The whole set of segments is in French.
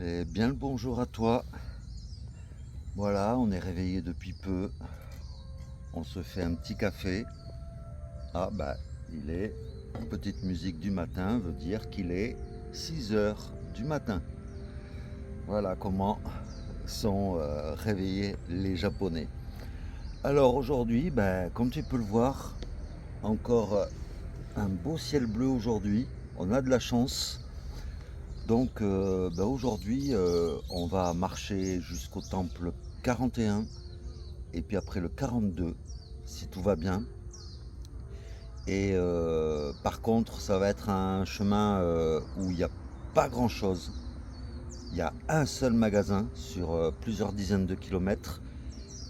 Et bien le bonjour à toi. Voilà, on est réveillé depuis peu. On se fait un petit café. Ah bah, il est petite musique du matin, veut dire qu'il est 6 heures du matin. Voilà comment sont réveillés les Japonais. Alors aujourd'hui, bah, comme tu peux le voir, encore un beau ciel bleu aujourd'hui. On a de la chance. Donc bah, aujourd'hui, on va marcher jusqu'au temple 41 et puis après le 42 si tout va bien. Et par contre, ça va être un chemin où il n'y a pas grand chose. Il y a un seul magasin sur plusieurs dizaines de kilomètres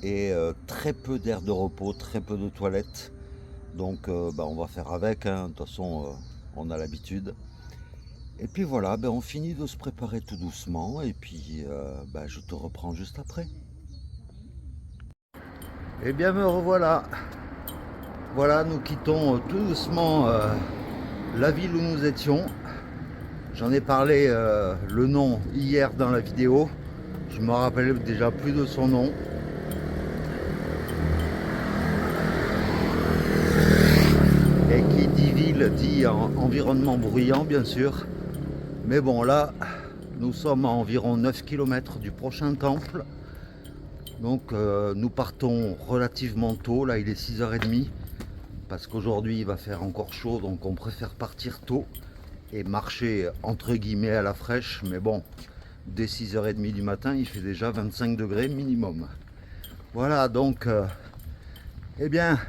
et très peu d'aires de repos, très peu de toilettes. Donc bah, on va faire avec, hein. De toute façon on a l'habitude. Et puis voilà, ben on finit de se préparer tout doucement et puis ben je te reprends juste après. Et bien me revoilà. Voilà, nous quittons tout doucement la ville où nous étions. J'en ai parlé le nom hier dans la vidéo. Je me rappelle déjà plus de son nom. Et qui dit ville dit environnement bruyant bien sûr. Mais bon là, nous sommes à environ 9 km du prochain temple. Donc nous partons relativement tôt, là il est 6h30. Parce qu'aujourd'hui il va faire encore chaud, donc on préfère partir tôt et marcher entre guillemets à la fraîche. Mais bon, dès 6h30 du matin, il fait déjà 25 degrés minimum. Voilà, donc, eh bien,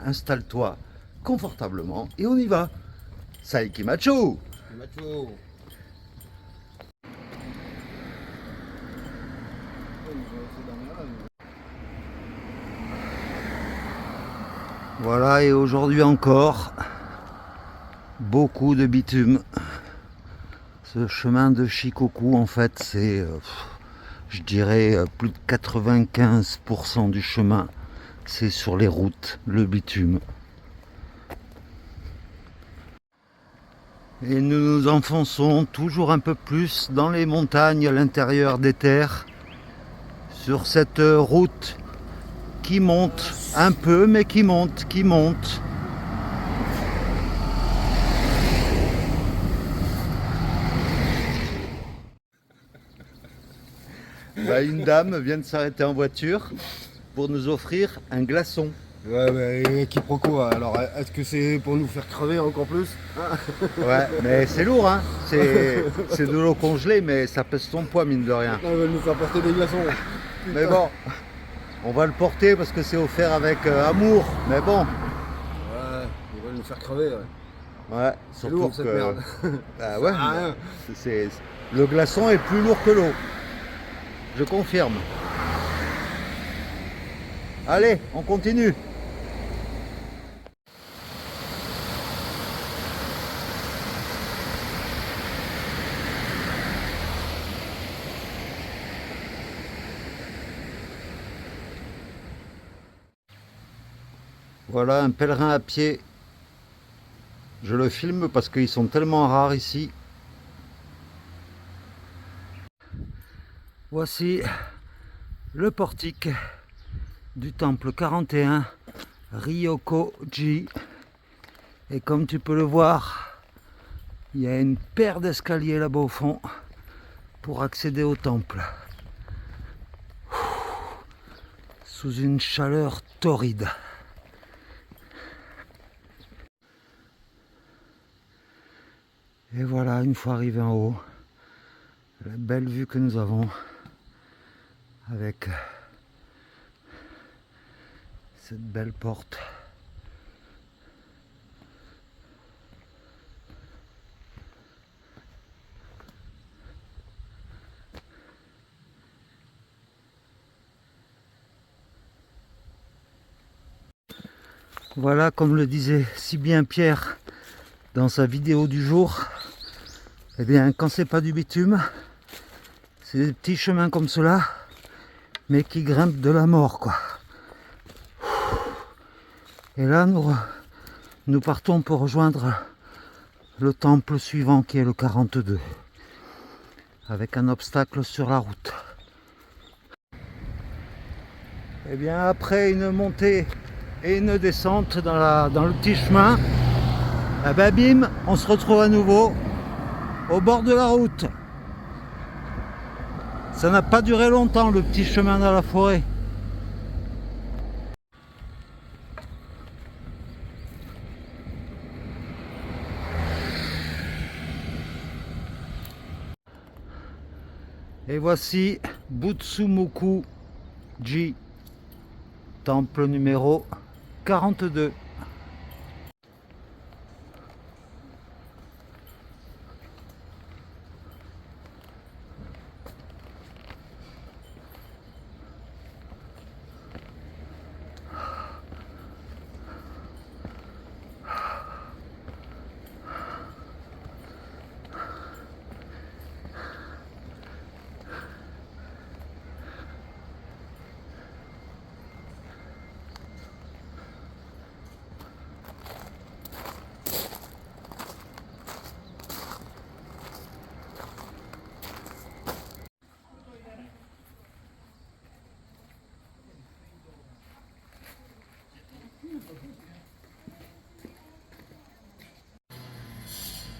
installe-toi confortablement et on y va. Saikimachu! Macho. Voilà, et aujourd'hui encore, beaucoup de bitume. Ce chemin de Shikoku, en fait, c'est, je dirais, plus de 95% du chemin, c'est sur les routes, le bitume. Et nous nous enfonçons toujours un peu plus dans les montagnes à l'intérieur des terres, sur cette route qui monte un peu, mais qui monte, qui monte. Bah, une dame vient de s'arrêter en voiture pour nous offrir un glaçon. Ouais, mais quiproquo, alors est-ce que c'est pour nous faire crever encore plus? Ouais, mais c'est lourd, hein. C'est de l'eau congelée, mais ça pèse son poids, mine de rien. Ils veulent nous faire porter des glaçons. Mais bon, on va le porter parce que c'est offert avec amour. Mais bon, Ouais, ils veulent nous faire crever, ouais. ouais, C'est surtout lourd cette que. merde. Bah ouais, Ah, rien. le glaçon est plus lourd que l'eau. Je confirme. Allez, on continue. Voilà un pèlerin à pied. Je le filme parce qu'ils sont tellement rares ici. Voici le portique du temple 41 Ryokoji. Et comme tu peux le voir, il y a une paire d'escaliers là-bas au fond pour accéder au temple. Sous une chaleur torride. Et voilà, une fois arrivé en haut, la belle vue que nous avons avec cette belle porte. Voilà, comme le disait si bien Pierre dans sa vidéo du jour, eh bien quand c'est pas du bitume, c'est des petits chemins comme cela, mais qui grimpent de la mort, quoi. Et là nous partons pour rejoindre le temple suivant qui est le 42. avec un obstacle sur la route. Et bien après une montée et une descente dans le petit chemin, eh ben bim, on se retrouve à nouveau au bord de la route. Ça n'a pas duré longtemps le petit chemin dans la forêt. Et voici Butsumuku-ji, temple numéro 42.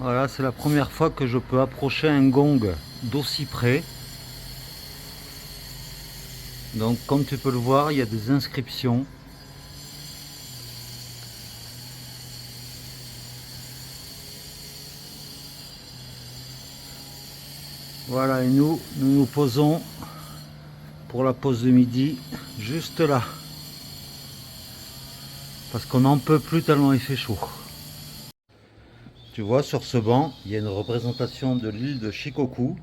Voilà, c'est la première fois que je peux approcher un gong d'aussi près. Donc comme tu peux le voir, il y a des inscriptions. Voilà, et nous nous posons pour la pause de midi juste là. Parce qu'on n'en peut plus tellement il fait chaud. Tu vois, sur ce banc, il y a une représentation de l'île de Shikoku.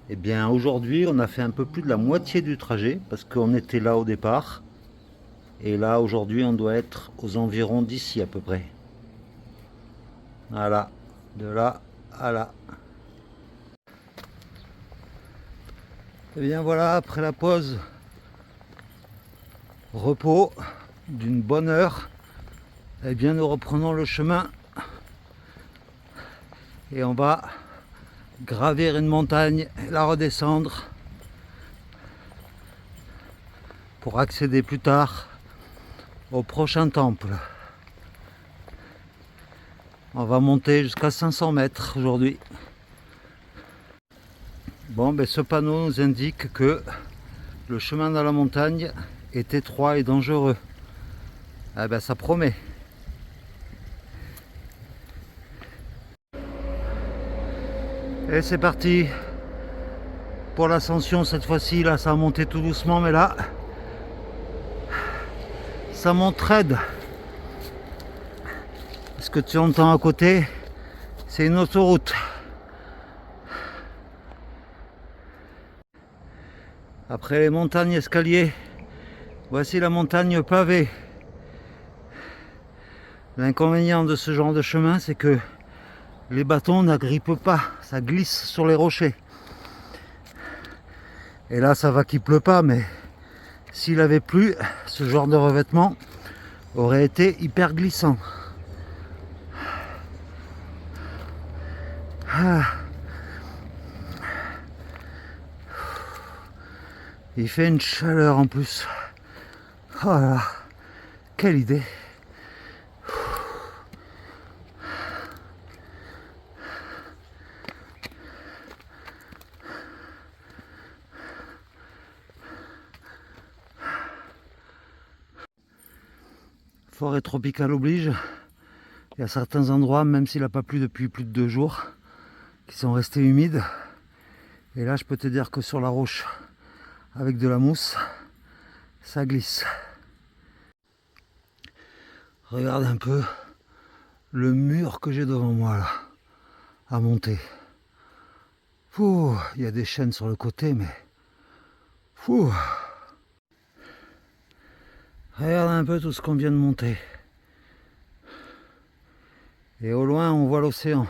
Et bien aujourd'hui, on a fait un peu plus de la moitié du trajet parce qu'on était là au départ. Et là, aujourd'hui, on doit être aux environs d'ici à peu près. Voilà, de là à là. Et bien voilà, après la pause, repos d'une bonne heure, et bien nous reprenons le chemin. Et on va gravir une montagne et la redescendre pour accéder plus tard au prochain temple. On va monter jusqu'à 500 mètres aujourd'hui. Bon, ben ce panneau nous indique que le chemin dans la montagne est étroit et dangereux. Ah ben ça promet. Et c'est parti pour l'ascension cette fois-ci. Là, ça a monté tout doucement, mais là, ça monte raide. Ce que tu entends à côté, c'est une autoroute. Après les montagnes escaliers, voici la montagne pavée. L'inconvénient de ce genre de chemin, c'est que les bâtons n'agrippent pas, ça glisse sur les rochers. Et là, ça va qu'il pleut pas, mais s'il avait plu, ce genre de revêtement aurait été hyper glissant. Ah. Il fait une chaleur en plus. Oh là là, quelle idée. Forêt tropicale oblige. Il y a certains endroits, même s'il n'a pas plu depuis plus de 2 jours, qui sont restés humides. Et là, je peux te dire que sur la roche, avec de la mousse, ça glisse. Regarde un peu le mur que j'ai devant moi là, à monter. Ouh, il y a des chaînes sur le côté, mais... Ouh. Regarde un peu tout ce qu'on vient de monter. Et au loin, on voit l'océan.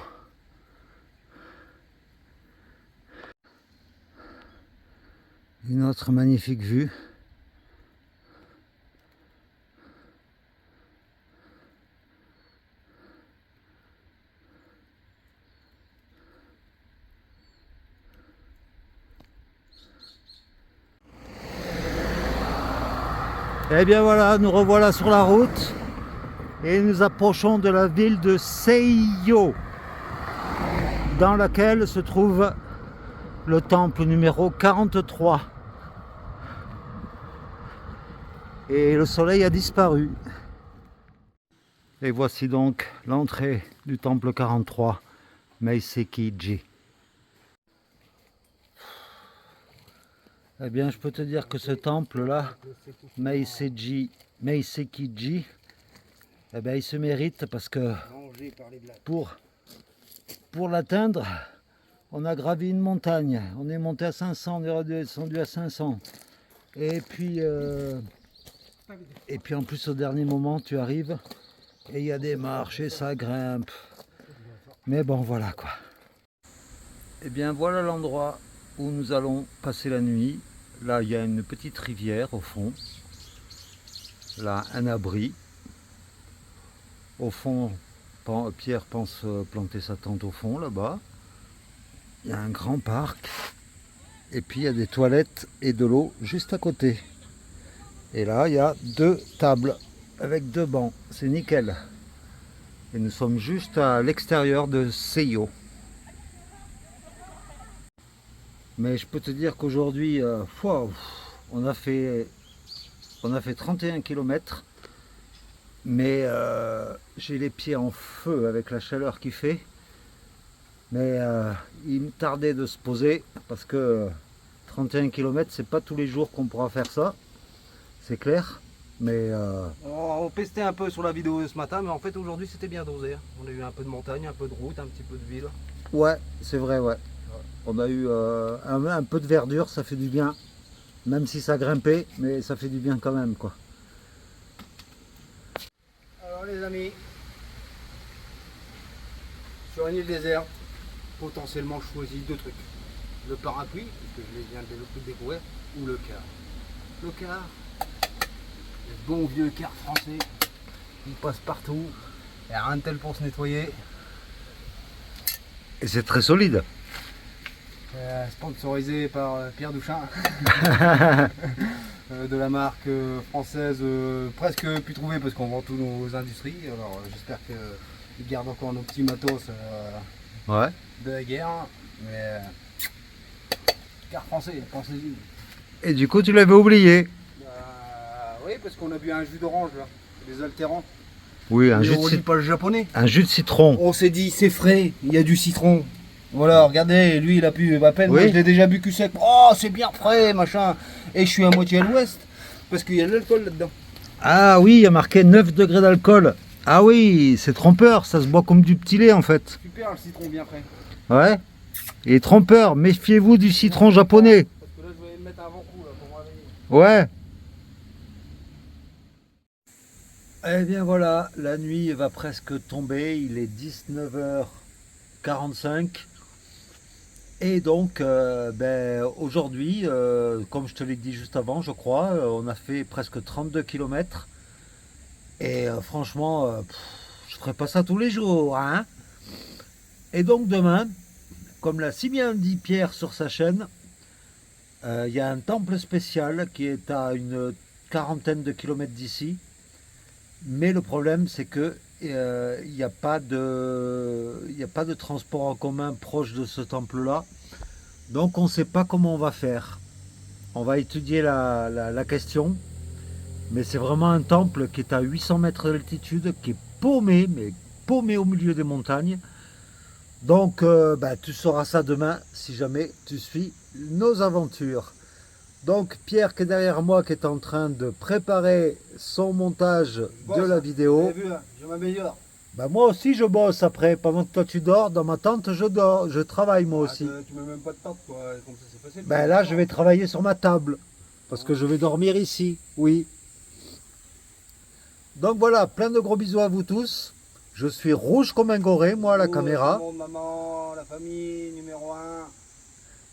Une autre magnifique vue. Eh bien voilà, nous revoilà sur la route et nous approchons de la ville de Seiyo, dans laquelle se trouve le temple numéro 43. Et le soleil a disparu. Et voici donc l'entrée du temple 43, Meiseki-ji. Eh bien, je peux te dire que ce temple-là, Meiseki-ji, eh bien, il se mérite parce que pour l'atteindre, on a gravi une montagne. On est monté à 500, on est redescendu à 500. Et puis en plus, au dernier moment, tu arrives et il y a des marches et ça grimpe. Mais bon, voilà quoi. Eh bien, voilà l'endroit où nous allons passer la nuit. Là, il y a une petite rivière au fond. Là, un abri. Au fond, Pierre pense planter sa tente au fond, là-bas. Il y a un grand parc. Et puis, il y a des toilettes et de l'eau juste à côté. Et là, il y a 2 tables avec 2 bancs. C'est nickel. Et nous sommes juste à l'extérieur de Seiyo. Mais je peux te dire qu'aujourd'hui, on a fait 31 km. Mais j'ai les pieds en feu avec la chaleur qu'il fait. Mais il me tardait de se poser parce que 31 km, c'est pas tous les jours qu'on pourra faire ça. C'est clair. Mais On pestait un peu sur la vidéo ce matin, mais en fait aujourd'hui c'était bien dosé. On a eu un peu de montagne, un peu de route, un petit peu de ville. ouais, c'est vrai, ouais. On a eu un peu de verdure, ça fait du bien. Même si ça grimpait, mais ça fait du bien quand même, quoi. Alors les amis, sur une île déserte, potentiellement je choisis 2 trucs. Le parapluie, puisque je viens de découvrir, ou le car. Le car, le bon vieux car français, il passe partout, il n'y a rien de tel pour se nettoyer. Et c'est très solide. Sponsorisé par Pierre Douchin, de la marque française presque plus trouvée parce qu'on vend tous nos industries. Alors j'espère qu'ils gardent encore nos petits matos Ouais. de la guerre. Mais car français, pensez-y. Et du coup, tu l'avais oublié. Oui, parce qu'on a bu un jus d'orange là, des altérants. Oui, un Mais jus, on lit pas le japonais. un jus de citron. On s'est dit c'est frais, il y a du citron. Voilà, regardez, lui il a pu à peine, Oui. moi je l'ai déjà bu cul sec. Oh, c'est bien frais, machin. Et je suis à moitié à l'ouest, parce qu'il y a de l'alcool là-dedans. Ah oui, il y a marqué 9 degrés d'alcool. Ah oui, c'est trompeur, ça se boit comme du petit lait en fait. Super le citron bien frais. Ouais. Et trompeur, méfiez-vous du citron japonais. Parce que là je vais me mettre un avant coup là, pour me réveiller. Ouais. Eh bien voilà, la nuit va presque tomber, il est 19h45. Et donc, aujourd'hui, comme je te l'ai dit juste avant, je crois, on a fait presque 32 km. Et franchement, je ferai pas ça tous les jours, hein. Et donc demain, comme l'a si bien dit Pierre sur sa chaîne, il y a un temple spécial qui est à une quarantaine de kilomètres d'ici. Mais le problème, c'est que il n'y a pas de transport en commun proche de ce temple-là. Donc on ne sait pas comment on va faire. On va étudier la question. Mais c'est vraiment un temple qui est à 800 mètres d'altitude, qui est paumé, mais paumé au milieu des montagnes. Donc tu sauras ça demain si jamais tu suis nos aventures. Donc Pierre qui est derrière moi, qui est en train de préparer son montage de la vidéo. Vous avez vu, hein, je m'améliore. Moi aussi je bosse après, pendant que toi tu dors, dans ma tente je dors, je travaille moi aussi. Tu mets même pas de tente quoi, comme ça c'est facile. Là je vais travailler sur ma table, parce que je vais dormir ici, oui. Donc voilà, plein de gros bisous à vous tous. Je suis rouge comme un goré, moi à la caméra. Tout le monde, maman, la famille, numéro 1.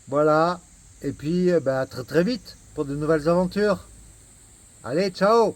Voilà, et puis à très très vite pour de nouvelles aventures. Allez, ciao!